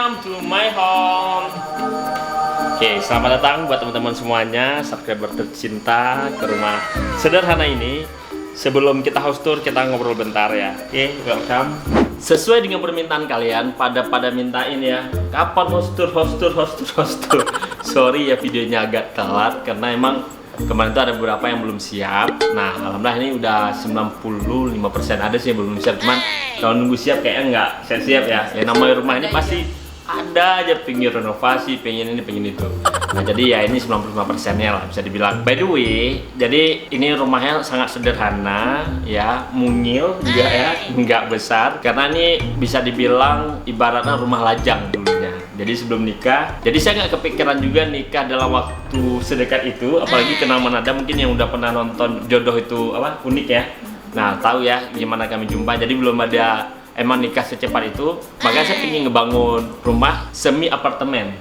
Welcome to my home. Oke, selamat datang buat teman-teman semuanya, subscriber tercinta ke rumah sederhana ini. Sebelum kita house tour, kita ngobrol bentar ya. Oke, welcome. Sesuai dengan permintaan kalian, pada mintain ya, kapan house tour. Sorry ya, videonya agak telat karena emang kemarin tuh ada beberapa yang belum siap. Nah, alhamdulillah ini udah 95% ada sih yang belum siap. Cuman kalau nunggu siap kayaknya nggak siap ya. Ya namanya rumah ini pasti ada aja pengen renovasi, pengen ini, pengen itu. Nah, jadi ya ini 95%-nya lah bisa dibilang. By the way, jadi ini rumahnya sangat sederhana ya, mungil juga ya, nggak besar. Karena ini bisa dibilang ibaratnya rumah lajang dulunya. Jadi sebelum nikah, jadi saya nggak kepikiran juga nikah dalam waktu sedekat itu. Apalagi kenal Manada, mungkin yang udah pernah nonton Jodoh Itu apa unik ya. Nah, tahu ya gimana kami jumpa. Jadi belum ada emang nikah secepat itu. Makanya saya ingin ngebangun rumah semi apartemen.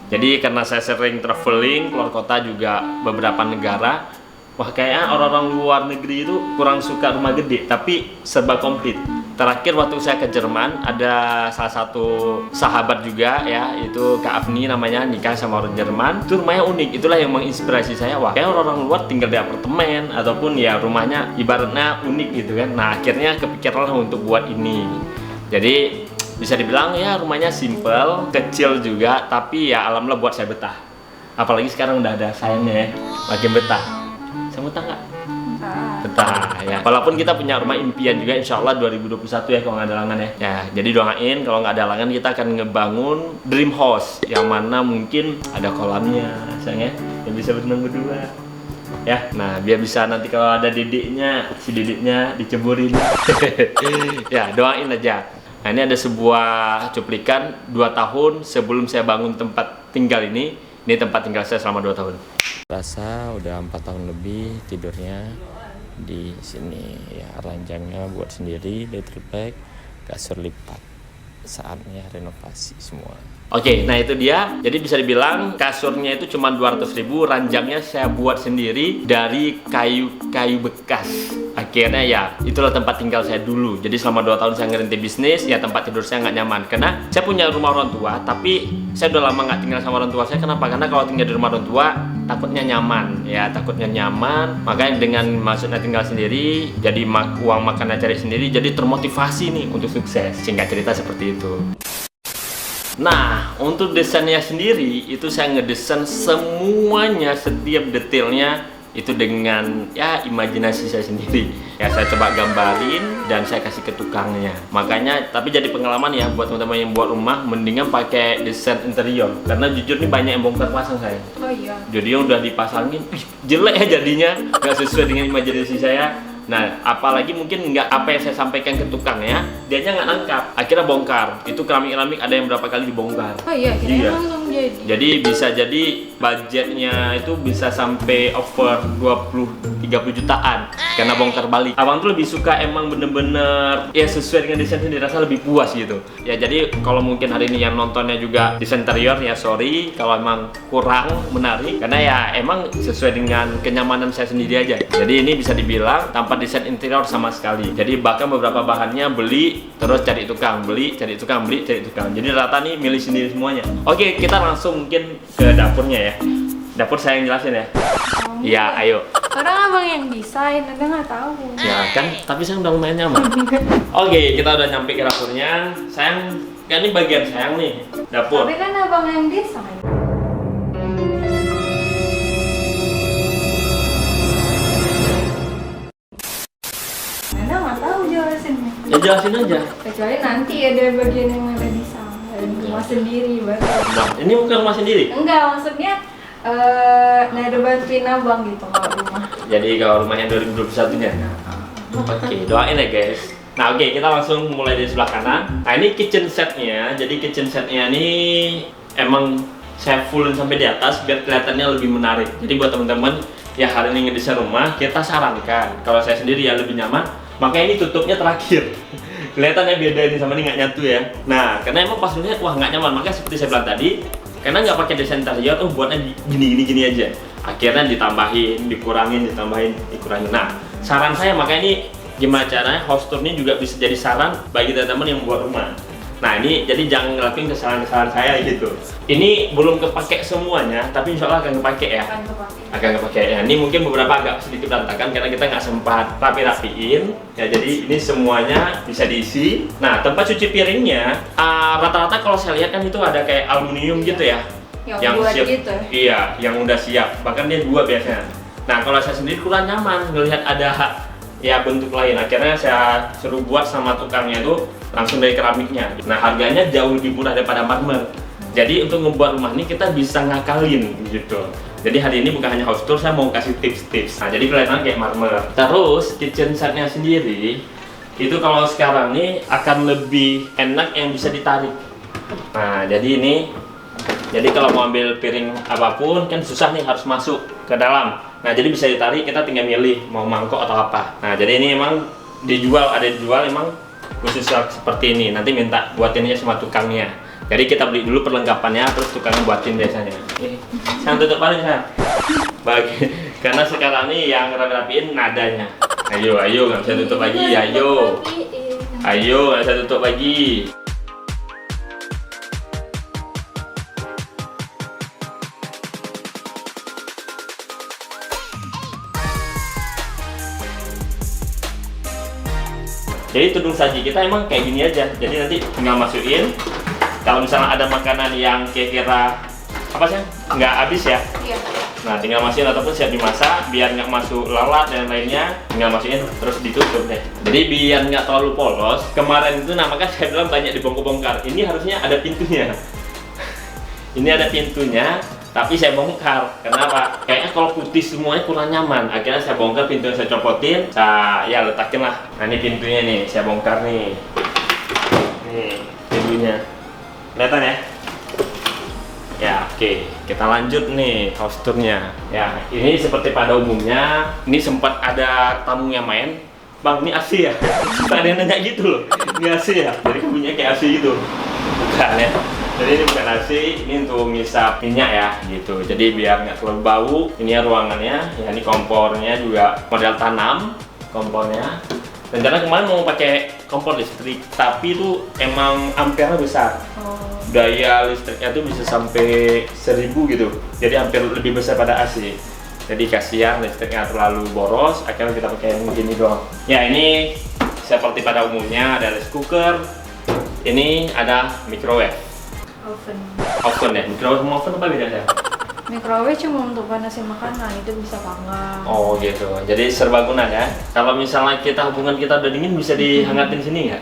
Jadi karena saya sering traveling keluar kota juga beberapa negara, wah kayaknya orang-orang luar negeri itu kurang suka rumah gede, tapi serba komplit. Terakhir waktu saya ke Jerman, ada salah satu sahabat juga ya, itu Kak Afni namanya, nikah sama orang Jerman. Itu rumahnya unik, itulah yang menginspirasi saya. Wah, kayak orang-orang luar tinggal di apartemen ataupun ya rumahnya ibaratnya unik gitu kan. Nah, akhirnya kepikiran untuk buat ini. Jadi bisa dibilang ya rumahnya simple, kecil juga, tapi ya alhamdulillah buat saya betah. Apalagi sekarang udah ada sayangnya ya, makin betah. Saya betah nggak? Betah ya. Walaupun kita punya rumah impian juga, insya Allah 2021 ya kalau nggak ada halangan ya. Ya, jadi doain kalau nggak ada halangan kita akan ngebangun dream house yang mana mungkin ada kolamnya, sayang ya, yang bisa berenang berdua. Ya, nah biar bisa nanti kalau ada dedeknya, si dedeknya diceburin. Ya, doain aja. Nah, ini ada sebuah cuplikan 2 tahun sebelum saya bangun tempat tinggal ini. Ini tempat tinggal saya selama 2 tahun. Rasa udah 4 tahun lebih tidurnya di sini ya, ranjangnya buat sendiri, leather bag, kasur lipat. Saatnya renovasi semua. Oke, nah itu dia. Jadi bisa dibilang kasurnya itu cuma 200.000, ranjangnya saya buat sendiri dari kayu bekas. Akhirnya ya itulah tempat tinggal saya dulu. Jadi selama 2 tahun saya ngerintis bisnis, ya tempat tidur saya nggak nyaman karena saya punya rumah orang tua, tapi saya udah lama nggak tinggal sama orang tua saya. Kenapa? Karena kalau tinggal di rumah orang tua takutnya nyaman ya, takutnya nyaman. Makanya dengan maksudnya tinggal sendiri, jadi uang makannya cari sendiri, jadi termotivasi nih untuk sukses. Singkat cerita seperti itu. Nah, untuk desainnya sendiri itu saya ngedesain semuanya, setiap detailnya itu dengan ya imajinasi saya sendiri. Ya saya coba gambarin dan saya kasih ke tukangnya. Makanya tapi jadi pengalaman ya buat teman-teman yang buat rumah, mendingan pakai desain interior. Karena jujur nih banyak yang bongkar pasang saya. Oh iya. Jadi yang udah dipasangin, jelek ya jadinya, nggak sesuai dengan imajinasi saya. Nah, apalagi mungkin nggak apa yang saya sampaikan ke tukangnya, dianya nggak nangkap, akhirnya bongkar. Itu keramik-keramik ada yang berapa kali dibongkar. Oh iya, iya. Langsung jadi bisa jadi budgetnya itu bisa sampai over 20-30 jutaan karena bongkar balik. Abang tuh lebih suka emang bener-bener ya sesuai dengan desain sendiri, rasa lebih puas gitu. Ya jadi kalau mungkin hari ini yang nontonnya juga desain interior ya sorry kalau emang kurang menarik karena ya emang sesuai dengan kenyamanan saya sendiri aja. Jadi ini bisa dibilang tanpa desain interior sama sekali. Jadi bahkan beberapa bahannya beli terus cari tukang, beli cari tukang, beli cari tukang. Jadi rata nih milih sendiri semuanya. Oke, kita langsung mungkin ke dapurnya ya. Dapur saya yang jelasin ya. Iya, ayo. Orang abang yang desain, Anda nggak tahu. Ya kan, tapi saya udah lumayan nyaman. Oke, kita udah nyampe ke dapurnya. Sayang, kan ini bagian sayang nih, dapur. Tapi kan abang yang desain. Anda nggak tahu jelasinnya. Ya jelasin aja. Kecuali nanti ada bagian yang ada desain, ada rumah sendiri baru. Nah, ini bukan rumah sendiri. Enggak, maksudnya ada bantuin abang gitu kalau rumah. Jadi kalau rumahnya 2021-nya. Oke, doain ya guys. Nah oke, kita langsung mulai dari sebelah kanan. Nah ini kitchen setnya. Jadi kitchen setnya ini emang saya fullin sampai di atas biar kelihatannya lebih menarik. Jadi buat teman-teman yang hari ini ngedesain rumah, kita sarankan kalau saya sendiri ya lebih nyaman, makanya ini tutupnya terakhir. Kelihatannya beda ini sama ini nggak nyatu ya. Nah karena emang pas lihat wah nggak nyaman, makanya seperti saya bilang tadi, karena nggak pakai desain interior, buatnya gini aja. Akhirnya ditambahin, dikurangin, dikurangin. Nah saran saya makanya ini gimana caranya house tour ini juga bisa jadi saran bagi teman-teman yang membuat rumah. Nah ini jadi jangan ngelakuin kesalahan-kesalahan saya gitu. Ini belum kepake semuanya, tapi insya Allah akan kepake ya. Akan kepake ya. Ini mungkin beberapa agak sedikit berantakan karena kita nggak sempat rapi-rapiin. Ya jadi ini semuanya bisa diisi. Nah tempat cuci piringnya rata-rata kalau saya lihat kan itu ada kayak aluminium gitu ya. Yang buat siap, gitu. iya, yang udah siap. Bahkan dia 2 biasanya. Nah kalau saya sendiri kurang nyaman ngelihat ada ya bentuk lain. Akhirnya saya suruh buat sama tukangnya itu langsung dari keramiknya. Nah harganya jauh lebih murah daripada marmer. Jadi untuk membuat rumah ini kita bisa ngakalin gitu. Jadi hari ini bukan hanya house tour, saya mau kasih tips-tips. Nah jadi kelihatan kayak marmer. Terus kitchen setnya sendiri itu kalau sekarang nih akan lebih enak yang bisa ditarik. Nah jadi ini, jadi kalau mau ambil piring apapun kan susah nih, harus masuk ke dalam. Nah jadi bisa ditarik, kita tinggal milih mau mangkok atau apa. Nah jadi ini emang ada dijual emang khusus seperti ini. Nanti minta buatinnya sama tukangnya. Jadi kita beli dulu perlengkapannya, terus tukangnya buatin biasanya. Saya tutup balik saya. Karena sekarang ini yang rapi-rapiin nadanya. Ayo nggak bisa tutup lagi. Ayo nggak bisa tutup lagi. Jadi tudung saji kita emang kayak gini aja. Jadi nanti tinggal masukin. Kalau misalnya ada makanan yang kira-kira apa sih nggak habis ya, Iya. nah tinggal masukin ataupun siap dimasak biar nggak masuk lalat dan lainnya, tinggal masukin terus ditutup deh. Jadi biar nggak terlalu polos. Kemarin itu makanya saya bilang banyak dibongkar-bongkar. Ini harusnya ada pintunya. Ini ada pintunya. Tapi saya bongkar, kenapa? Kayaknya kalau putih semuanya kurang nyaman. Akhirnya saya bongkar pintunya, saya copotin, saya letakin lah. Nah ini pintunya nih, saya bongkar nih. Nih pintunya, kelihatan ya? Ya oke, kita lanjut nih house tournya. Ya ini seperti pada umumnya, ini sempat ada tamu yang main. Bang, ini AC ya? Ada yang nanya gitu loh, ini AC ya? Jadi bunyinya kayak AC gitu. Bukan ya? Jadi ini bukan AC, ini untuk ngisap minyak ya gitu. Jadi biar nggak terlalu bau. Ini ruangannya, ya ini kompornya juga model tanam kompornya. Rencana kemarin mau pakai kompor listrik, tapi itu emang ampernya besar. Daya listriknya tuh bisa sampai 1000 gitu. Jadi hampir lebih besar pada AC. Jadi kasihan listriknya terlalu boros, akhirnya kita pakai yang begini doang. Ya ini seperti pada umumnya ada rice cooker. Ini ada microwave. Oven ya, microwave sama oven apa bedanya? Microwave cuma untuk panasin makanan, itu bisa panggang. Oh gitu, jadi serbaguna ya. Kalau misalnya hubungan kita udah dingin bisa dihangatin sini nggak?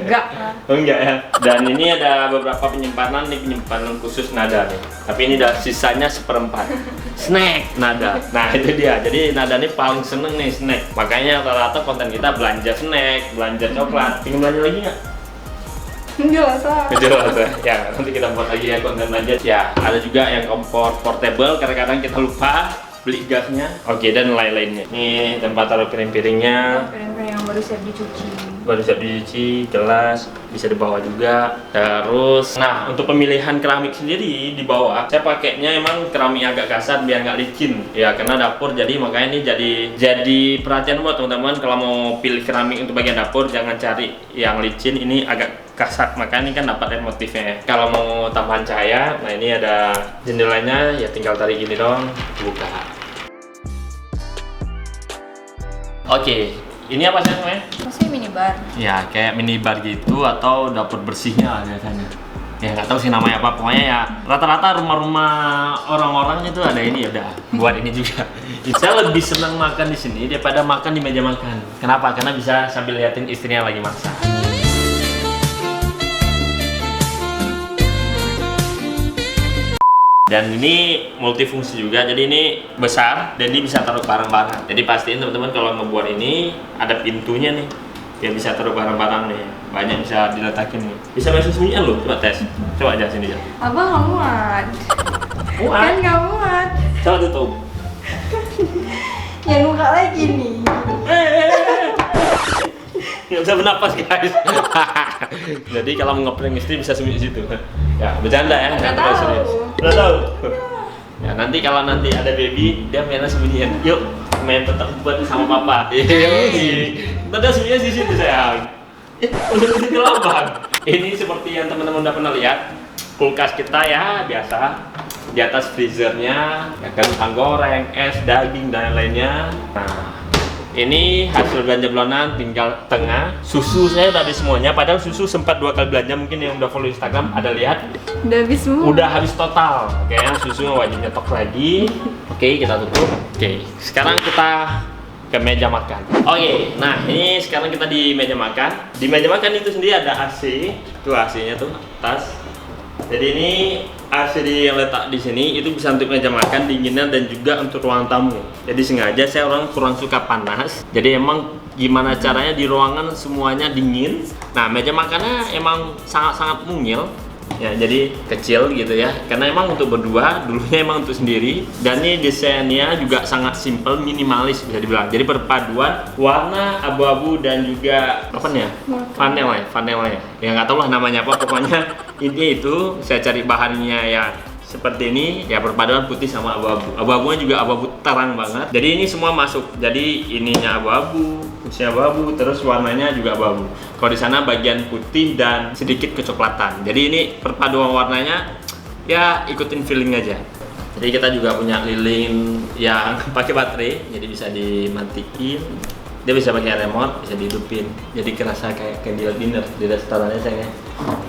Enggak lah. Oh enggak ya. Dan ini ada beberapa penyimpanan nih, penyimpanan khusus nada nih. Tapi ini udah sisanya 1/4. Snack nada. Nah itu dia. Jadi nada ini paling seneng nih snack. Makanya rata-rata konten kita belanja snack, belanja coklat. Pengen belanja lagi nggak? Jelas lah. Jelas ya. Nanti kita buat lagi ya konten belanja. Ya ada juga yang kompor portable. Kadang-kadang kita lupa beli gasnya. Oke, dan lain-lainnya. Ini tempat taruh piring-piringnya. Piring-piring yang baru siap dicuci. Baru siap dicuci, gelas bisa dibawa juga. Terus, nah untuk pemilihan keramik sendiri di bawah, saya pakainya emang keramik agak kasar biar nggak licin. Ya karena dapur, jadi makanya ini jadi perhatian buat teman-teman kalau mau pilih keramik untuk bagian dapur, jangan cari yang licin. Ini agak kasar, makanya ini kan dapat motifnya ya. Kalau mau tambahan cahaya, nah ini ada jendelanya, ya tinggal tarik gini dong, buka. Oke, ini apa sih namanya? Pasti minibar. Ya kayak minibar gitu atau dapur bersihnya lah biasanya. Ya nggak tahu sih namanya apa, pokoknya ya rata-rata rumah-rumah orang-orang itu ada ini ya udah buat ini juga. Saya lebih senang makan di sini daripada makan di meja makan. Kenapa? Karena bisa sambil liatin istrinya lagi masak. Dan ini multifungsi juga, jadi ini besar dan ini bisa taruh barang-barang. Jadi pastiin teman-teman kalau ngebuat ini ada pintunya nih, dia bisa taruh barang-barang nih, banyak bisa diletakin nih. Bisa masuk sembunyian loh, coba tes, coba aja sini ya. Abang nggak muat. Kan nggak muat. Coba tutup. Ya buka lagi nih. Nggak bisa bernapas guys. Jadi kalau mau ngeprank istri bisa sembunyi di situ. Ya bercanda ya, nggak terlalu serius. Udah tahu. Ya nanti kalau nanti ada baby, dia mainnya sembunyian. Yuk main petak umpet sama papa. Iya. Tadi sembunyian di situ sayang. Udah di situ lapang. Ini seperti yang teman-teman udah pernah lihat, kulkas kita ya biasa. Di atas freezernya, ya kan, kentang goreng, es, daging dan lain-lainnya. Nah, ini hasil belanja bulanan tinggal tengah. Susu saya udah habis semuanya, padahal susu sempat 2 kali belanja, mungkin yang udah follow Instagram ada lihat. Udah habis semua. Udah habis total. Kayaknya susu wajib nyetok lagi. Oke, kita tutup. Oke, sekarang kita ke meja makan. Oke, nah ini sekarang kita di meja makan. Di meja makan itu sendiri ada AC. Tuh AC-nya tuh, atas. Jadi ini AC yang letak di sini itu bisa untuk meja makan dinginnya dan juga untuk ruang tamu. Jadi sengaja saya orang kurang suka panas. Jadi emang gimana caranya di ruangan semuanya dingin. Nah, meja makannya emang sangat-sangat mungil. Ya, jadi kecil gitu ya. Karena emang untuk berdua, dulunya emang untuk sendiri. Dan ini desainnya juga sangat simple, minimalis bisa dibilang. Jadi perpaduan warna abu-abu dan juga apa nih ya? Panelnya. Ya nggak tahu lah namanya apa. Pokoknya ini itu saya cari bahannya ya seperti ini ya, perpaduan putih sama abu-abu. Abu-abunya juga abu-abu terang banget. Jadi ini semua masuk. Jadi ininya abu-abu, putihnya abu-abu, terus warnanya juga abu-abu. Kalau di sana bagian putih dan sedikit kecoklatan. Jadi ini perpaduan warnanya ya ikutin feeling aja. Jadi kita juga punya lilin yang pakai baterai, jadi bisa dimatiin. Dia bisa pakai remote, bisa dihidupin. Jadi kerasa kayak candle dinner di restorannya sayangnya.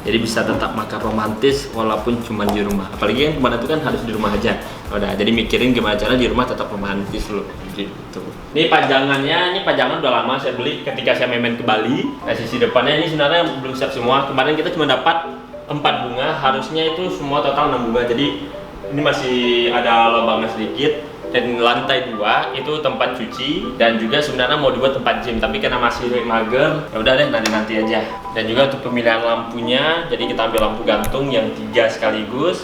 Jadi bisa tetap makan romantis walaupun cuma di rumah. Apalagi yang kemarin itu kan harus di rumah aja. Udah, jadi mikirin gimana cara di rumah tetap romantis loh. Gitu. Ini pajangannya, udah lama saya beli ketika saya main ke Bali. Nah, sisi depannya ini sebenarnya belum siap semua. Kemarin kita cuma dapat 4 bunga, harusnya itu semua total 6 bunga. Jadi ini masih ada lubangnya sedikit. Dan lantai 2 itu tempat cuci dan juga sebenarnya mau dibuat tempat gym, tapi karena masih mager ya udah deh nanti aja. Dan juga untuk pemilihan lampunya, jadi kita ambil lampu gantung yang 3 sekaligus,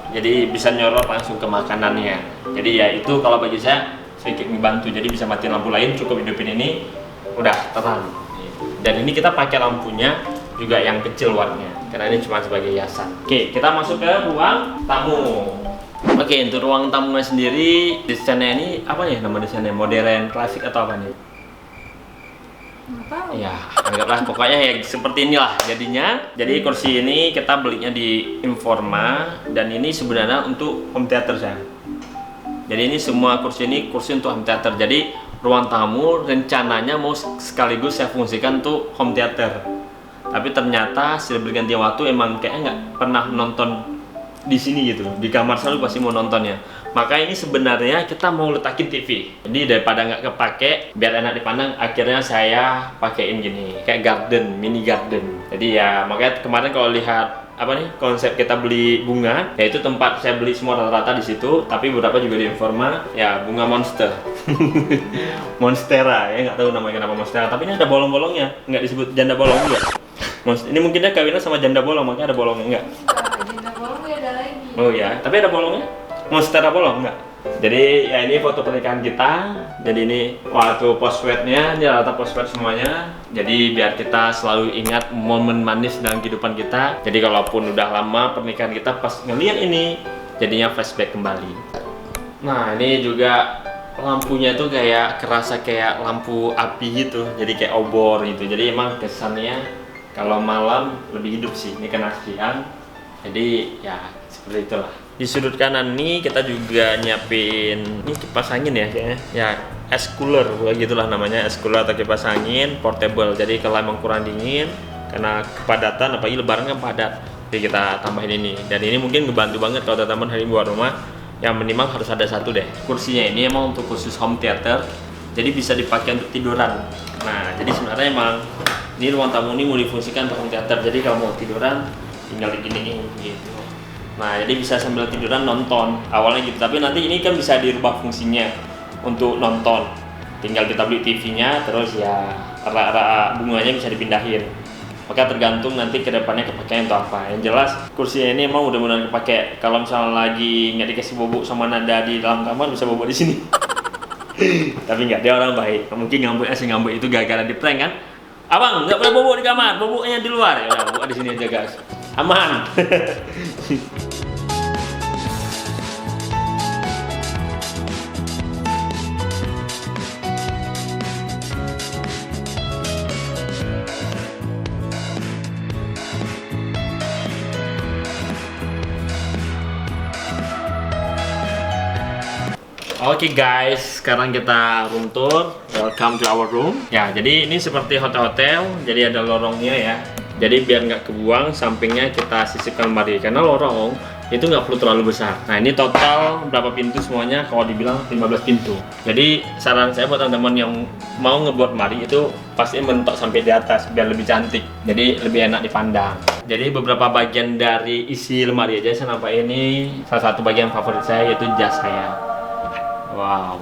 jadi bisa nyorot langsung ke makanannya. Jadi ya itu kalau bagi saya sedikit membantu, jadi bisa matiin lampu lain, cukup hidupin ini udah terang. Dan ini kita pakai lampunya juga yang kecil wattnya karena ini cuma sebagai hiasan. Oke, kita masuk ke ruang tamu. Oke, untuk ruang tamunya sendiri desainnya ini apa ya nama desainnya? Modern, klasik atau apa nih? Nggak tahu. Ya, anggaplah pokoknya ya seperti inilah jadinya. Jadi kursi ini kita belinya di Informa dan ini sebenarnya untuk home theater saya. Jadi ini semua kursi ini kursi untuk home theater. Jadi ruang tamu rencananya mau sekaligus saya fungsikan untuk home theater. Tapi ternyata setelah berganti waktu emang kayaknya nggak pernah nonton di sini gitu, di kamar selalu pasti mau nontonnya. Maka ini sebenarnya kita mau letakin TV. Jadi daripada nggak kepake, biar enak dipandang, akhirnya saya pakein gini, kayak garden, mini garden. Jadi ya makanya kemarin kalau lihat apa nih konsep kita beli bunga, yaitu tempat saya beli semua rata-rata di situ. Tapi beberapa juga di Informa, ya bunga monster, monstera ya nggak tahu namanya kenapa monstera. Tapi ini ada bolong-bolongnya, nggak disebut janda bolong juga. Ini mungkinnya kawinnya sama janda bolong, makanya ada bolongnya enggak? Janda bolong ya ada lagi. Oh ya, tapi ada bolongnya? Monstera bolong enggak? Jadi ya ini foto pernikahan kita. Jadi ini waktu postwednya, ini rata postwed semuanya. Jadi biar kita selalu ingat momen manis dalam kehidupan kita. Jadi kalaupun udah lama pernikahan kita pas ngeliat ini, jadinya flashback kembali. Nah ini juga lampunya tuh kayak kerasa kayak lampu api gitu. Jadi kayak obor gitu. Jadi emang kesannya kalau malam lebih hidup sih. Ini kena siang. Jadi ya seperti itulah. Di sudut kanan nih kita juga nyiapin ini kipas angin ya kayaknya. Ya es cooler gitulah namanya, es cooler atau kipas angin portable. Jadi kalau emang kurang dingin karena kepadatan apalagi lebaran kan padat. Jadi kita tambahin ini. Dan ini mungkin ngebantu banget kalau teman-teman hari ini buat rumah. Yang minimal harus ada satu deh. Kursinya ini emang untuk khusus home theater. Jadi bisa dipakai untuk tiduran. Nah, jadi sebenarnya emang ini ruang tamu ini mau difungsikan untuk home theater. Jadi kalau mau tiduran tinggal diginiin gitu. Nah, jadi bisa sambil tiduran nonton awalnya gitu. Tapi nanti ini kan bisa dirubah fungsinya untuk nonton. Tinggal kita beli TV-nya, terus ya arah bunganya bisa dipindahin. Maka tergantung nanti kedepannya kepakaian atau apa. Yang jelas kursi ini emang mudah-mudahan kepake. Kalau misalnya lagi nggak dikasih bobok sama nada di dalam kamar bisa bobok di sini. Tapi nggak, dia orang baik. Mungkin ngambek itu gara-gara di prank kan. Abang nggak boleh bobok di kamar, boboknya di luar. Ya udah bobok di sini aja guys. Aman. Oke guys, sekarang kita room tour. Welcome to our room. Ya, jadi ini seperti hotel-hotel. Jadi ada lorongnya ya. Jadi biar nggak kebuang, sampingnya kita sisipkan lemari. Karena lorong itu nggak perlu terlalu besar. Nah ini total berapa pintu semuanya? Kalau dibilang 15 pintu. Jadi saran saya buat teman-teman yang mau ngebuat lemari itu pasti mentok sampai di atas biar lebih cantik. Jadi lebih enak dipandang. Jadi beberapa bagian dari isi lemari aja saya nampak ini salah satu bagian favorit saya yaitu jas saya. Wow.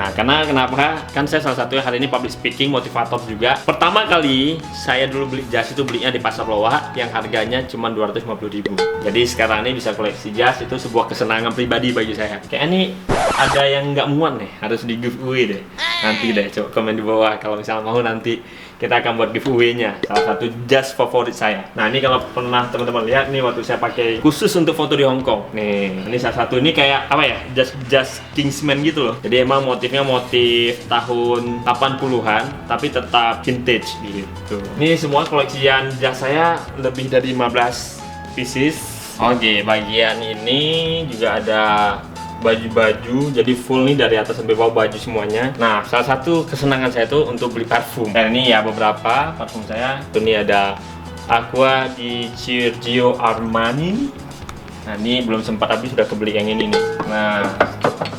Nah, karena kenapa? Kan saya salah satunya hari ini public speaking, motivator juga. Pertama kali saya dulu beli jas itu belinya di Pasar Loak yang harganya cuma 250.000. Jadi sekarang ini bisa koleksi jas, itu sebuah kesenangan pribadi bagi saya. Kayak ini ada yang nggak muat nih, harus di giveaway deh. Nanti deh, coba komen di bawah kalau misalnya mau, nanti kita akan buat giveaway-nya. Salah satu jas favorit saya. Nah, ini kalau pernah teman-teman lihat nih waktu saya pakai khusus untuk foto di Hong Kong. Nih, ini salah satu, ini kayak apa ya? Jas Kingsman gitu loh. Jadi emang motifnya motif tahun 80-an tapi tetap vintage gitu. Ini semua koleksian jas saya lebih dari 15 pieces. Oke, bagian ini juga ada baju-baju, jadi full nih dari atas sampai bawah baju semuanya. Nah, salah satu kesenangan saya tuh untuk beli parfum. Dan ini ya beberapa parfum saya. Ini ada Aqua di Giorgio Armani. Nah, ini belum sempat habis, sudah kebeli yang ini nih. Nah,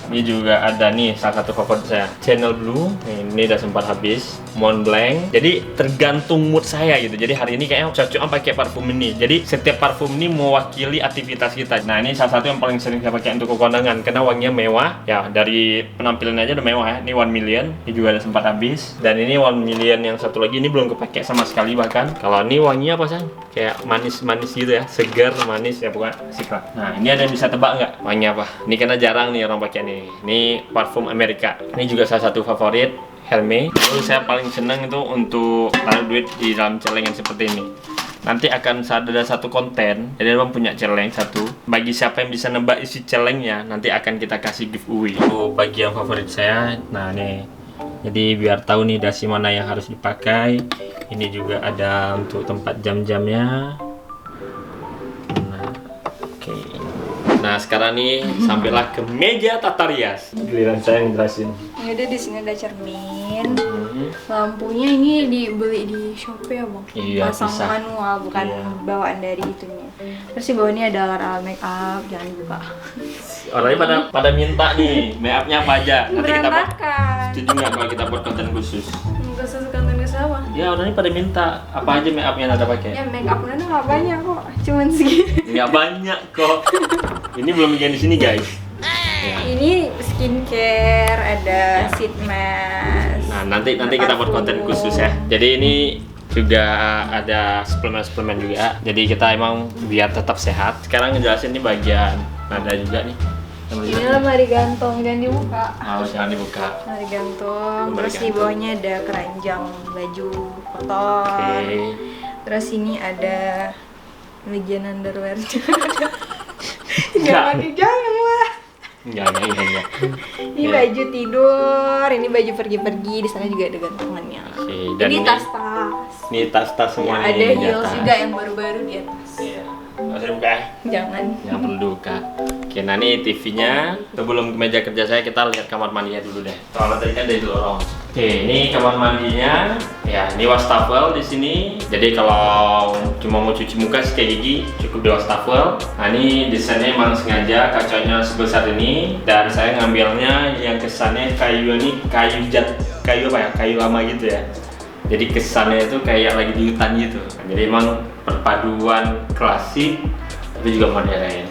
ini juga ada nih salah satu favorit saya, Chanel Blue. Ini udah sempat habis. Montblanc. Jadi tergantung mood saya gitu. Jadi hari ini kayaknya cocok pakai parfum ini. Jadi setiap parfum ini mewakili aktivitas kita. Nah, ini salah satu yang paling sering saya pakai untuk ke kondangan karena wanginya mewah. Ya, dari penampilannya aja udah mewah ya. Ini 1 million. Ini juga udah sempat habis. Dan ini 1 million yang satu lagi ini belum kepake sama sekali bahkan. Kalau ini wanginya apa sih? Kayak manis-manis gitu ya. Segar, manis ya pokoknya asik lah. Nah, ini ada yang bisa tebak nggak wanginya apa? Ini karena jarang nih orang pakai nih. Ini parfum Amerika. Ini juga salah satu favorit, Hermes. Lalu saya paling senang itu untuk taruh duit di dalam celengan seperti ini. Nanti akan ada satu konten, jadi abang punya celeng satu. Bagi siapa yang bisa nebak isi celengnya, nanti akan kita kasih giveaway. Itu bagian favorit saya. Nah nih, jadi biar tahu nih dasi mana yang harus dipakai. Ini juga ada untuk tempat jam-jamnya. Nah, oke. Nah sekarang nih sampailah ke meja tata rias. Giliran saya yang jelasin. Ini ada di sini ada cermin. Lampunya ini dibeli di Shopee ya bang. Iya, pasang bisa. manual bukan Iya. bawaan dari itunya. Terus di bawah ini ada alat-alat make up, jangan dibuka. Orangnya pada minta nih make upnya apa aja. Nanti kita buat. Berantakan. Setuju nggak kalau kita buat konten khusus? Enggak sesuka ke sama. Ya orangnya pada minta apa aja make up yang ada pakai. Ya make up mana nggak banyak kok, cuman segitu. Nggak banyak kok. Ini belum bagian di sini guys. Ya. Ini skincare, ada Ya. sheet mask. Nah nanti kita buat konten khusus ya. Jadi ini juga ada suplemen juga. Jadi kita emang biar tetap sehat. Sekarang ngejelasin nih bagian nada juga nih. Ini lemari gantung, jangan dibuka. Harus jangan dibuka. Lemari gantung, Lemari terus di gantung. bawahnya ada keranjang baju kotor. Oke. Terus ini ada Legion underwear. Enggak. Jangan lah. Enggak. Ini Ya. baju tidur, ini baju pergi-pergi, di sana juga ada gantungannya. Oke, dan Ini ini- tas-tas. Ini tas-tas Ya, semua ada nih, di heels atas. juga yang baru-baru di atas. Iya. Nggak usah dibuka ya? Jangan. Yang perlu kak. Oke, nah ini TV-nya. Sebelum ke meja kerja saya, kita lihat kamar mandinya dulu deh. Soalnya tadi kan dari lorong. Oke, ini kamar mandinya. Ya, ini wastafel di sini. Jadi kalau cuma mau cuci muka, sikat gigi, cukup di wastafel. Nah ini desainnya emang sengaja kacanya sebesar ini. Dan saya ngambilnya yang kesannya kayu ini kayu apa ya? Kayu lama gitu ya. Jadi kesannya itu kayak lagi di hutan gitu. Jadi emang perpaduan klasik tapi juga modern.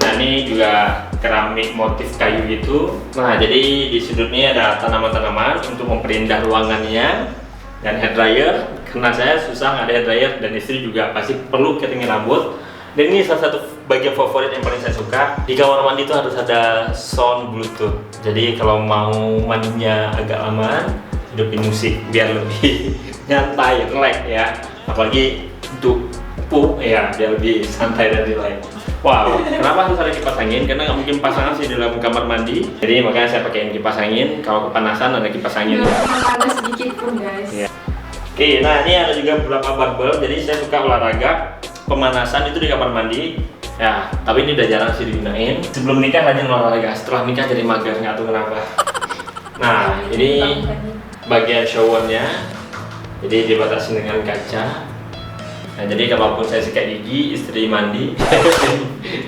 Nah ini juga keramik motif kayu gitu. Nah jadi di sudut ini ada tanaman-tanaman untuk memperindah ruangannya. Dan hair dryer, karena saya susah nggak ada hair dryer dan istri juga pasti perlu keriting rambut. Dan ini salah satu bagian favorit yang paling saya suka. Di kamar mandi itu harus ada sound bluetooth. Jadi kalau mau mandinya agak lama, hidupin musik biar lebih nyantai, relax ya. Apalagi untuk pup ya, biar lebih santai dan relax. Wow, kenapa harus ada kipas angin? Karena nggak mungkin pasangan sih di dalam kamar mandi. Jadi makanya saya pakai kipas angin. Kalau kepanasan ada kipas angin. Nggak panas sedikit pun guys. Ya. Oke, nah ini ada juga beberapa barbel. Jadi saya suka olahraga pemanasan itu di kamar mandi. Ya, tapi ini udah jarang sih digunain. Sebelum nikah rajin olahraga, setelah nikah jadi mager, nggak tahu kenapa. Nah, ini bagian showernya. Jadi dibatasi dengan kaca. Nah, jadi kalaupun saya sikat gigi, istri mandi.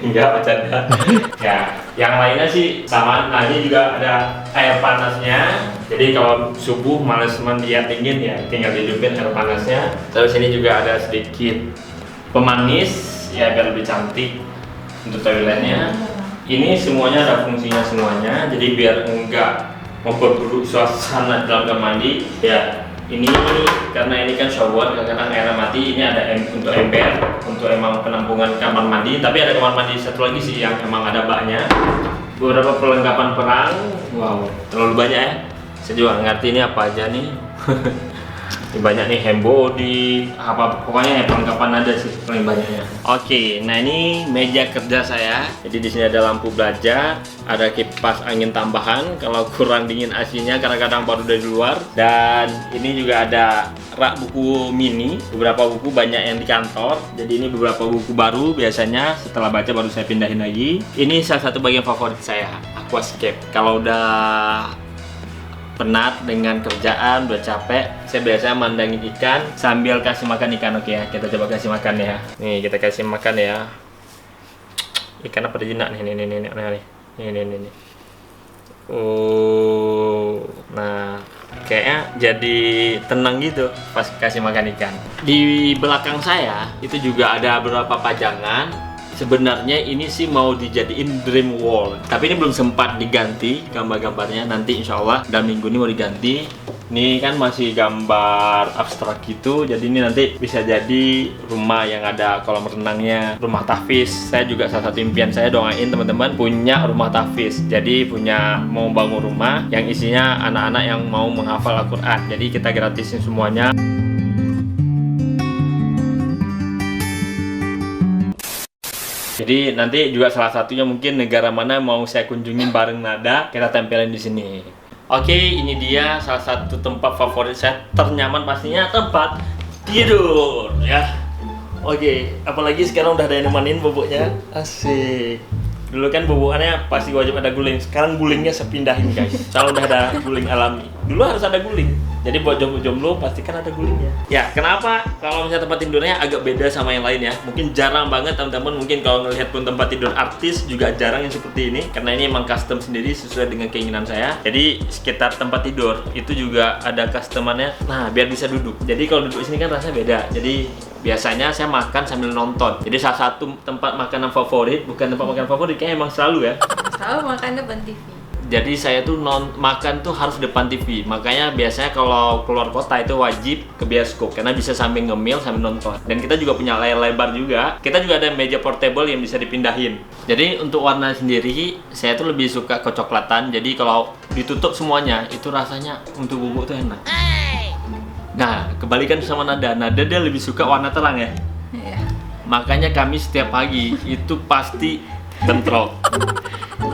Enggak, bercanda. Ya, yang lainnya sih sama. Nah, ini juga ada air panasnya. Jadi kalau subuh males mandi air dingin ya, tinggal dihidupin air panasnya. Terus ini juga ada sedikit pemanis ya biar lebih cantik untuk toiletnya. Ini semuanya ada fungsinya semuanya. Jadi biar enggak memperburuk suasana dalam kamar mandi ya. Ini karena ini kan shower, kadang-kadang airnya mati. Ini ada untuk ember, untuk emang penampungan kamar mandi. Tapi ada kamar mandi satu lagi sih yang emang ada baknya. Beberapa perlengkapan perang, wow, terlalu banyak ya. Saya juga nggak ngerti ini apa aja nih. Ini banyak nih hand body, apa pokoknya ya perlengkapan ada sih paling banyaknya. Oke, nah ini meja kerja saya. Jadi di sini ada lampu belajar, ada kipas angin tambahan kalau kurang dingin AC-nya kadang-kadang baru dari luar. Dan ini juga ada rak buku mini, beberapa buku banyak yang di kantor. Jadi ini beberapa buku baru biasanya setelah baca baru saya pindahin lagi. Ini salah satu bagian favorit saya, aquascape. Kalau udah penat dengan kerjaan, udah capek, saya biasanya mandangin ikan sambil kasih makan ikan. Oke ya, kita coba kasih makan ya. Nih, kita kasih makan ya. Ikan apa jinak nih, nih. Oh, nah, kayaknya jadi tenang gitu pas kasih makan ikan. Di belakang saya itu juga ada beberapa pajangan. Sebenarnya ini sih mau dijadiin dream wall, tapi ini belum sempat diganti gambar-gambarnya. Nanti insya Allah dalam minggu ini mau diganti. Ini kan masih gambar abstrak gitu, jadi ini nanti bisa jadi rumah yang ada kolam renangnya, rumah tahfiz. Saya juga salah satu impian saya, doain teman-teman punya rumah tahfiz. Jadi mau bangun rumah yang isinya anak-anak yang mau menghafal Al-Quran. Jadi kita gratisin semuanya. Jadi nanti juga salah satunya mungkin negara mana mau saya kunjungin bareng Nada, kita tempelin di sini. Oke, ini dia salah satu tempat favorit saya, ternyaman pastinya tempat tidur ya. Oke, apalagi sekarang udah ada yang nemenin boboknya, asik. Dulu kan bobokannya pasti wajib ada guling, sekarang gulingnya saya pindahin guys. Soalnya udah ada guling alami. Dulu harus ada guling. Jadi buat jomblo pasti kan ada gulingnya. Ya, kenapa kalau misalnya tempat tidurnya agak beda sama yang lain ya? Mungkin jarang banget teman-teman, mungkin kalau ngelihat pun tempat tidur artis juga jarang yang seperti ini. Karena ini emang custom sendiri sesuai dengan keinginan saya. Jadi sekitar tempat tidur itu juga ada customannya. Nah, biar bisa duduk. Jadi kalau duduk sini kan rasanya beda. Jadi biasanya saya makan sambil nonton. Jadi salah satu tempat makanan favorit, bukan tempat makan favorit, kayaknya emang selalu ya. Selalu makan depan TV. Jadi saya tuh makan tuh harus depan TV. Makanya biasanya kalau keluar kota itu wajib ke bioskop karena bisa sambil ngemil sambil nonton. Dan kita juga punya layar lebar juga. Kita juga ada meja portable yang bisa dipindahin. Jadi untuk warna sendiri saya tuh lebih suka kecoklatan. Jadi kalau ditutup semuanya itu rasanya untuk bubuk tuh enak. Nah, kebalikan sama Nada. Nada dia lebih suka warna terang ya. Iya. Makanya kami setiap pagi itu pasti bentrok.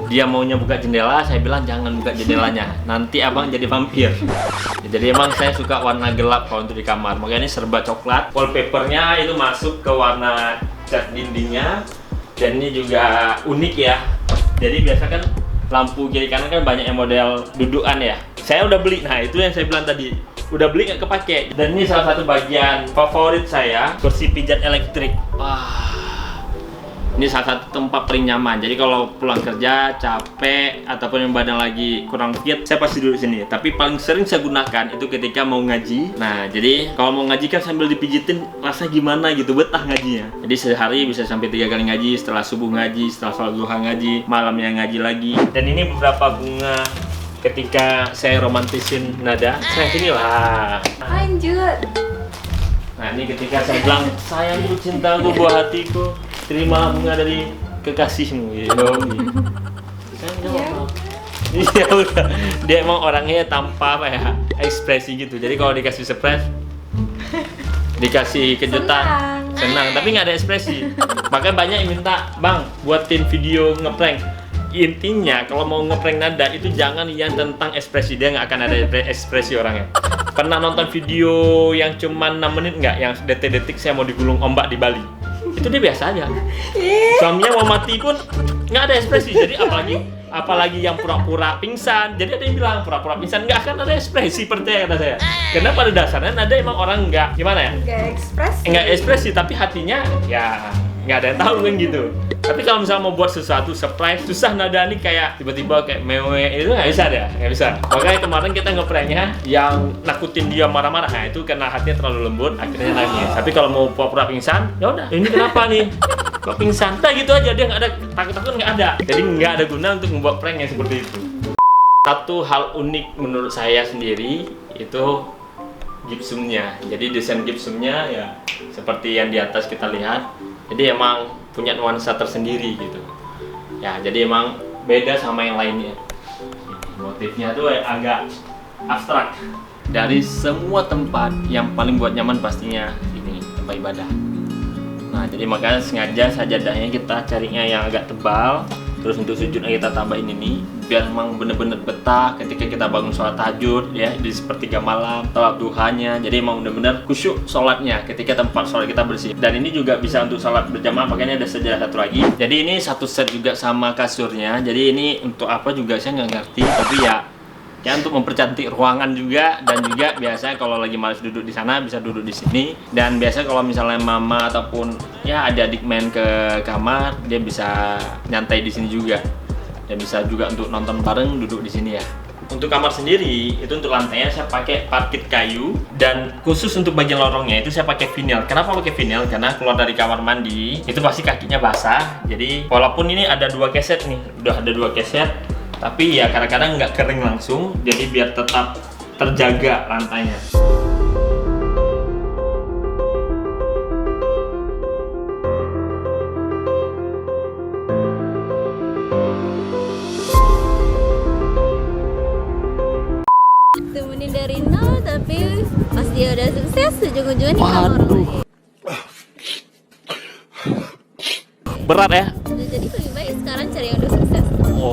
Dia maunya buka jendela, saya bilang jangan buka jendelanya, nanti abang jadi vampir. Jadi emang saya suka warna gelap kalau untuk di kamar. Makanya ini serba coklat. Wallpapernya itu masuk ke warna cat dindingnya. Dan ini juga unik ya. Jadi biasa kan lampu kiri kanan kan banyak yang model dudukan ya. Saya udah beli, nah itu yang saya bilang tadi. Udah beli nggak kepake. Dan ini salah satu bagian favorit saya, kursi pijat elektrik. Wah, ini salah satu tempat paling nyaman. Jadi kalau pulang kerja capek ataupun yang badan lagi kurang fit, saya pasti duduk sini. Tapi paling sering saya gunakan itu ketika mau ngaji. Nah, jadi kalau mau ngaji kan sambil dipijitin, rasa gimana gitu, betah ngajinya. Jadi sehari bisa sampai 3 kali ngaji, setelah subuh ngaji, setelah sholat duha ngaji, malamnya ngaji lagi. Dan ini beberapa bunga ketika saya romantisin Nada. Saya sini lah. Lanjut. Nah, ini ketika saya bilang, sayangku, cintaku, buah hatiku, terimalah bunga dari kekasihmu. Iya udah. Dia emang orangnya tanpa apa ya, ekspresi gitu. Jadi kalau dikasih surprise, dikasih kejutan, senang. Tapi nggak ada ekspresi. Makanya banyak yang minta, bang, buatin video ngeprank. Intinya kalau mau ngeprank Nada itu jangan yang tentang ekspresi, dia nggak akan ada ekspresi orangnya. Pernah nonton video yang cuma 6 menit nggak? Yang detik-detik saya mau digulung ombak di Bali. itu dia biasa aja. Suaminya mau mati pun nggak ada ekspresi. Jadi apalagi yang pura-pura pingsan. Jadi ada yang bilang pura-pura pingsan nggak akan ada ekspresi, percaya kata saya. Karena pada dasarnya Nada emang orang nggak gimana ya? Nggak ekspresi, tapi hatinya ya nggak ada yang tahu kan gitu. Tapi kalau misalnya mau buat sesuatu surprise, susah. Nada nih kayak tiba-tiba kayak mewe itu nggak bisa deh, nggak bisa. Makanya kemarin kita ngepranknya yang nakutin dia marah-marah, nah itu karena hatinya terlalu lembut, akhirnya nangis. Tapi kalau mau pura-pura pingsan, ya udah, ini kenapa nih? Kok pingsan? Nah gitu aja, dia nggak ada takut-takut, nggak ada. Jadi nggak ada guna untuk membuat prank yang seperti itu. Satu hal unik menurut saya sendiri itu gipsumnya. Jadi desain gipsumnya ya seperti yang di atas kita lihat. Jadi emang punya nuansa tersendiri gitu. Ya, jadi emang beda sama yang lainnya. Motifnya tuh agak abstrak. Dari semua tempat yang paling buat nyaman pastinya ini tempat ibadah. Nah, jadi makanya sengaja sajadahnya kita carinya yang agak tebal. Terus untuk sujudnya kita tambahin ini biar memang bener-bener betah ketika kita bangun sholat tahajud ya di sepertiga malam, sholat duhanya. Jadi emang bener-bener khusyuk sholatnya ketika tempat sholat kita bersih. Dan ini juga bisa untuk sholat berjamaah, makanya ada sejadah satu lagi. Jadi ini satu set juga sama kasurnya. Jadi ini untuk apa juga saya nggak ngerti, tapi ya untuk mempercantik ruangan juga, dan juga biasanya kalau lagi malas duduk di sana bisa duduk di sini. Dan biasa kalau misalnya mama ataupun ya adik-adik main ke kamar, dia bisa nyantai di sini juga. Dan bisa juga untuk nonton bareng duduk di sini ya. Untuk kamar sendiri itu untuk lantainya saya pakai parket kayu, dan khusus untuk bagian lorongnya itu saya pakai vinyl. Kenapa pakai vinyl? Karena keluar dari kamar mandi itu pasti kakinya basah. Jadi walaupun ini ada 2 keset nih, udah ada 2 keset, tapi ya kadang-kadang nggak kering langsung, jadi biar tetap terjaga lantainya. Temenin dari nol, tapi pas dia udah sukses, ujung-ujungnya nikah sama orang lain. Berat ya? Jadi lebih baik sekarang cari yang udah sukses